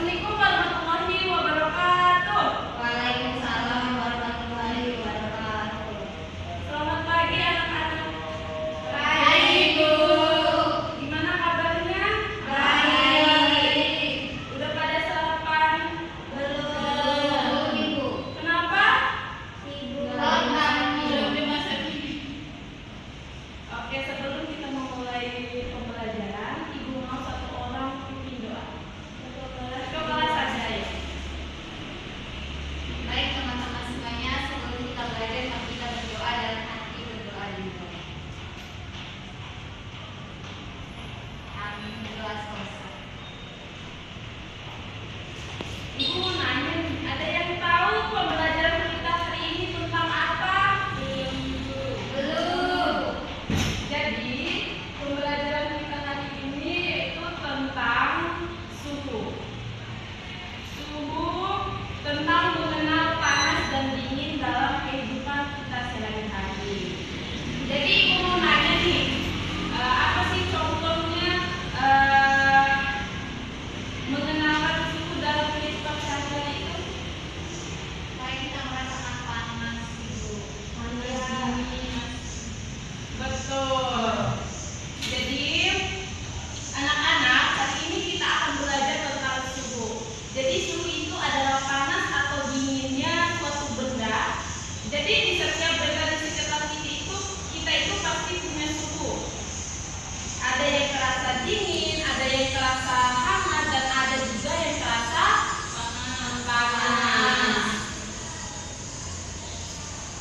Assalamualaikum warahmatullahi wabarakatuh. Waalaikumsalam warahmatullahi wabarakatuh. Selamat pagi anak-anak. Baik, Bu. Gimana kabarnya? Baik. Udah pada sarapan? Belum, Ibu. Kenapa? Sibuk. Oke, sebelum kita memulai pembelajaran, Ibu mau satu orang pimpin doa. Cobalah saja ya. Baik teman-teman semuanya, sebelum kita belajar, mari kita berdoa dalam hati berdoa dulu. Amin. Berdoa selesai. Ibu mau nanya nih, ada yang tahu pembelajaran kita hari ini tentang apa? Belum. Jadi, pembelajaran kita hari ini yaitu tentang suhu. Suhu tentang mengenal panas dan dingin dalam kehidupan kita sehari-hari. Jadi, Ibu mau nanya nih, apa sih contohnya mengenalkan suhu dalam kehidupan sehari-hari itu? Kayak kita merasakan panas, Ibu. Panas, Dingin. Betul. Jadi, anak-anak, hari ini kita akan belajar tentang suhu. Jadi, suhu itu adalah panas atau dinginnya suatu benda. Jadi, di setiap benda di sekitar kita itu pasti punya suhu. Ada yang terasa dingin, ada yang terasa hangat, dan ada juga yang terasa panas.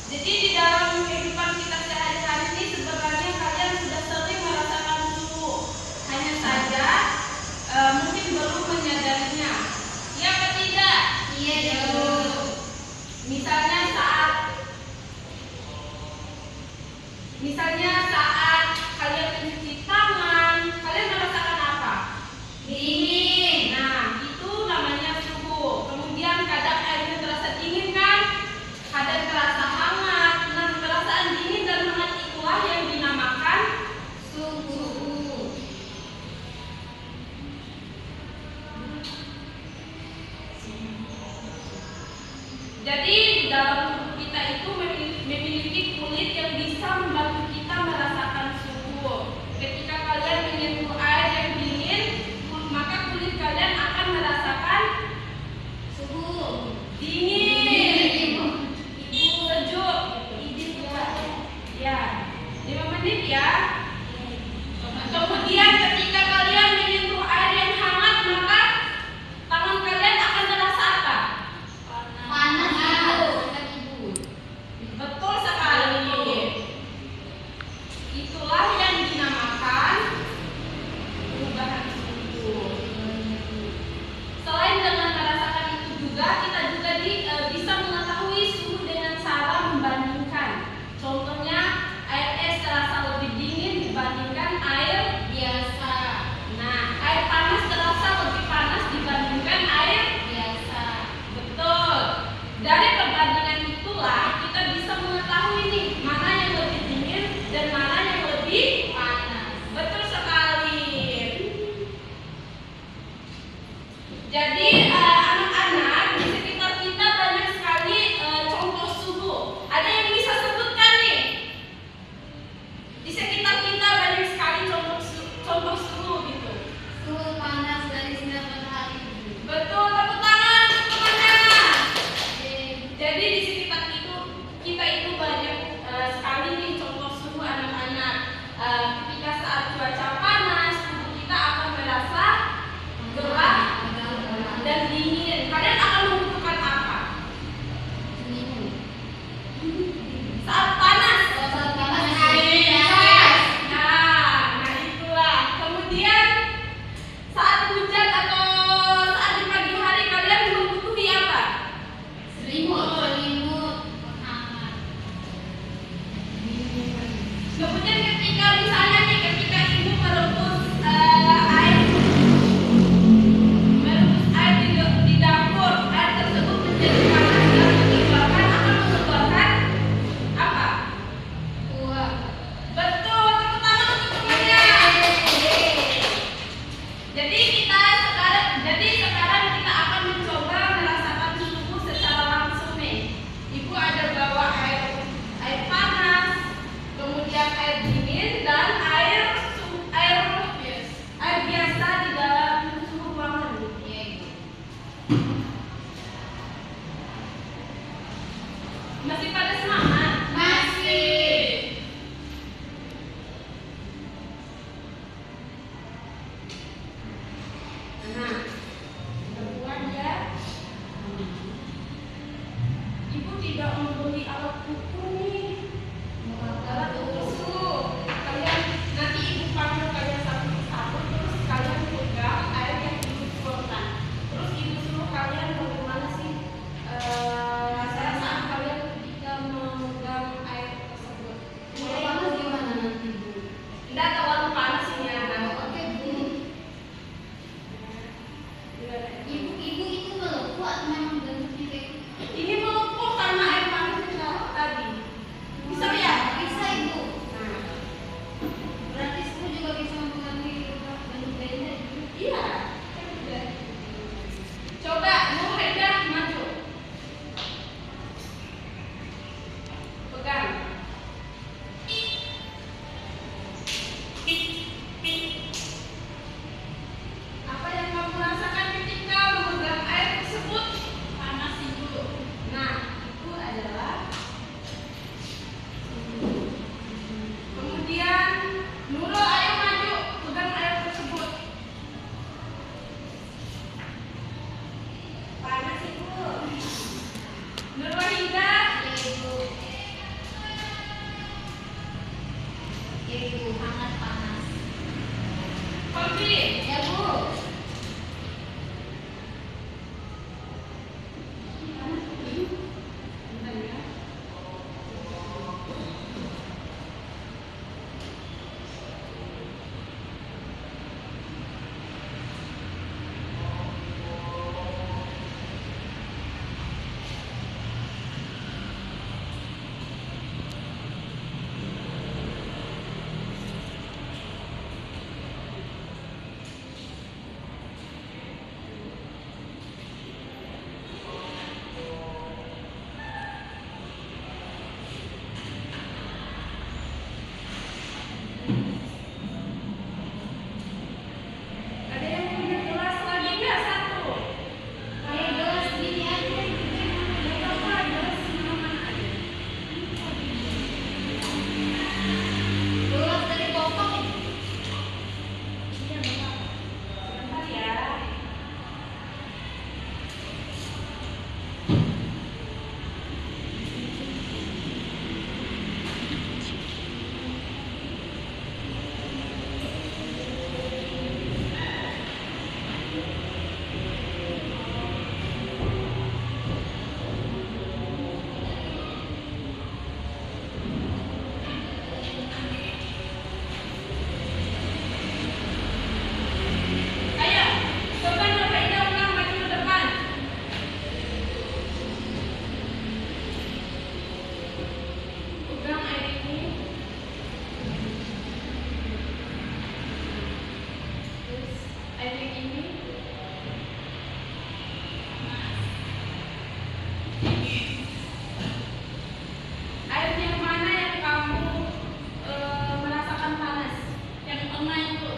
Jadi di dalam kehidupan kita sehari-hari ini sebenarnya kalian sudah sering merasakan suhu. Hanya saja mungkin belum menyadarinya. Iya atau tidak? Iya, Ibu. Misalnya saat kalian mencuci tangan, kalian merasakan apa? Dingin. Nah, itu namanya suhu. Kemudian kadang airnya terasa dingin kan? Kadang terasa hangat. Nah, perasaan dingin dan hangat itulah yang dinamakan Suhu. Jadi di dalam tubuh kita itu memiliki kulit yang bisa membantu kita merasakan suhu. Ketika kalian menyentuh air yang dingin, maka kulit kalian akan merasakan Suhu. dingin. Sejuk. Ya, 5 menit ya. Kemudian ketika kalian menyentuh air yang hangat, maka tangan kalian akan terasa apa? Panas, Ibu. Betul sekali. Itulah yang dinamakan perubahan suhu. Selain dengan merasakan itu juga, kita juga bisa mengetahui suhu dengan cara membandingkan. Contohnya, air es terasa lebih dingin dibandingkan air Biasa. Nah, air panas terasa lebih panas dibandingkan air Biasa. Betul. Dari perbandingan itulah kita bisa mengetahui nih mana yang lebih dingin dan mana yang lebih Panas. betul sekali. Jadi anak-anak di sekitar kita banyak sekali contoh suhu. Ada yang bisa sebutkan nih? Di sekitar kita banyak sekali contoh suhu gitu. Suhu panas dari sinar matahari, Ibu. Betul, tepuk tangan semuanya. Oke. Jadi di sekitar kita itu banyak sekali nih contoh suhu anak-anak. Ketika saat cuaca panas, tubuh kita akan merasa gerah dan dingin. Masih pada semangat? Masih. Nah, keluar ya. Ibu tidak membeli alat ukur nih. Alat ukur suhu. Kalian nanti ibu panggil kalian satu persatu, terus kalian pegang air yang ibu tuangkan. Terus ibu suruh kalian bagaimana sih saat kalian ketika memegang air tersebut. Kalau panas gimana nanti, Bu? Tidak terlalu panas ini anak. Oke, Bu. Ibu itu melepuh atau memang bentuknya kayak gitu? Ini melempung karena air panas yang taruh tadi. Bisa lihat? Bisa, Ibu. Nah, Berarti saya juga bisa mempengaruhi bentuk bayinya. iya. Kan udah. Coba Nur Haida maju. Pegang. Apa yang kamu rasakan ketika memegang air tersebut? Panas ibu. Nah, itu adalah. Kemudian Nurul, ayo maju, pegang air tersebut. Panas ibu. Nur Wahida, Ya, Ibu. Ya, Ibu, hangat panas. Kolbi, Ya, Bu. bentar ya. Ada yang punya gelas lagi nggak satu? Kayak gelas gini aja. Nggak apa-apa, gelas mana aja. Gelas dari kotak itu. Iya, Bapak. Sebentar ya. Ayo, coba Nur Haida ulang maju ke depan. Pegang air ini. Terus air yang ini. Air yang mana yang kamu merasakan panas? Yang tengah itu.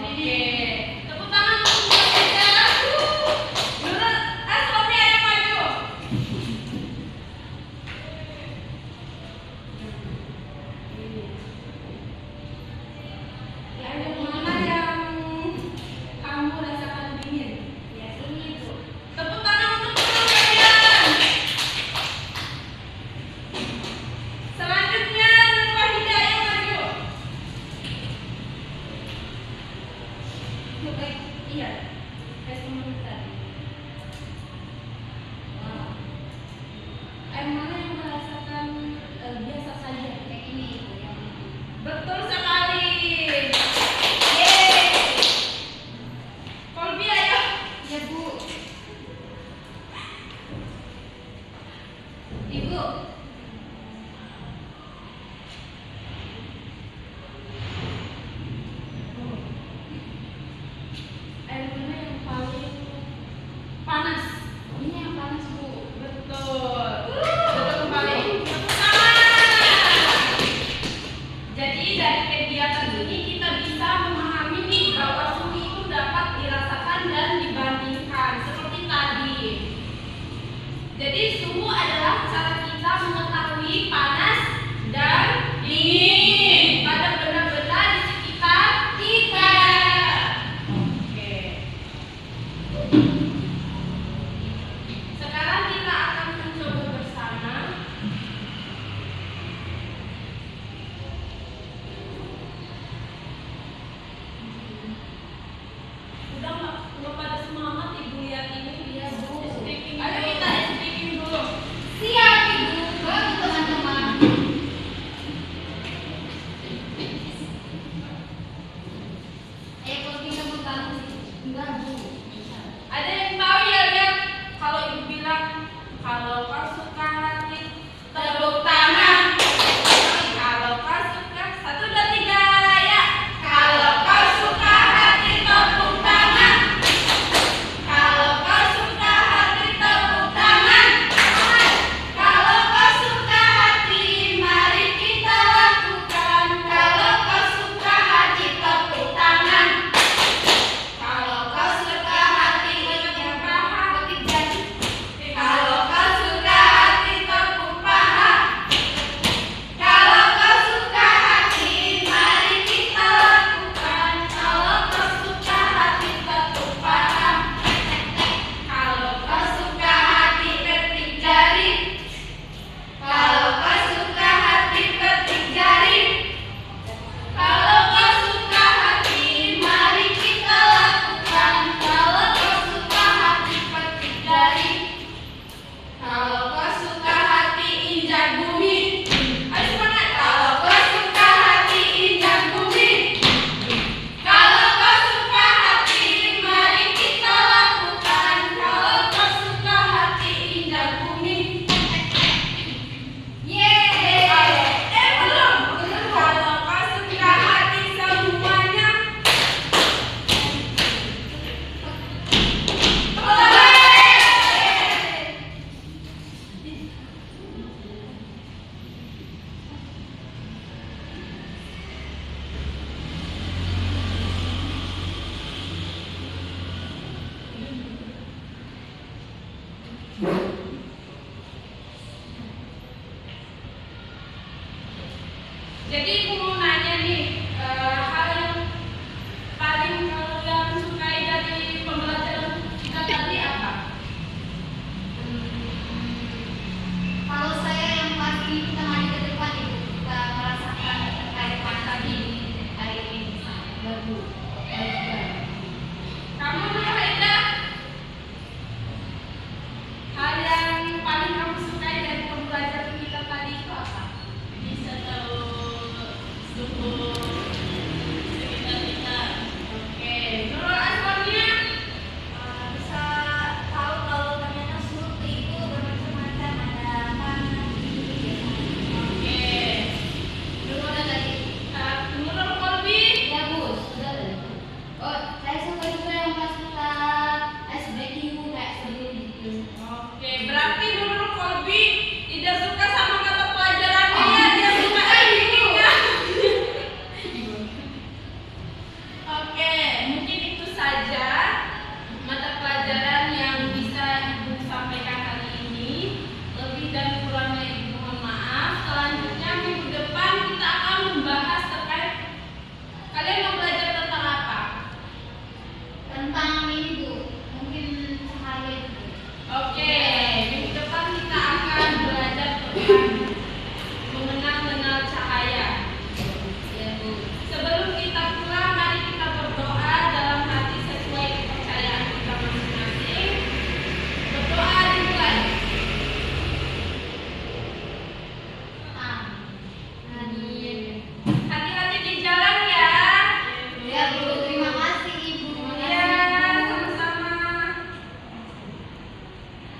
Oke. Tepuk tangan untuk Nur Haida. Nurul, Sofi, ayo maju. Air yang mana yang kamu rasakan dingin? Ya, ini, Bu. Tepuk tangan untuk Nur kalian. Selanjutnya Nur Wahida, ayo maju. Iya. Tes teman tadi. Air mana yang merasakan biasa saja? Kayak ini, Ibu, yang ini. Betul sekali. Yeay. Kolbi, ayo. Ya, Bu. Ibu. Air mana yang paling panas? Ini yang panas, Bu. Betul. Betul kembali. Tepuk tangan. Jadi dari kegiatan ini kita bisa memahami nih bahwa suhu itu dapat dirasakan dan dibandingkan Jadi suhu adalah cara kita mengetahui panas dan dingin.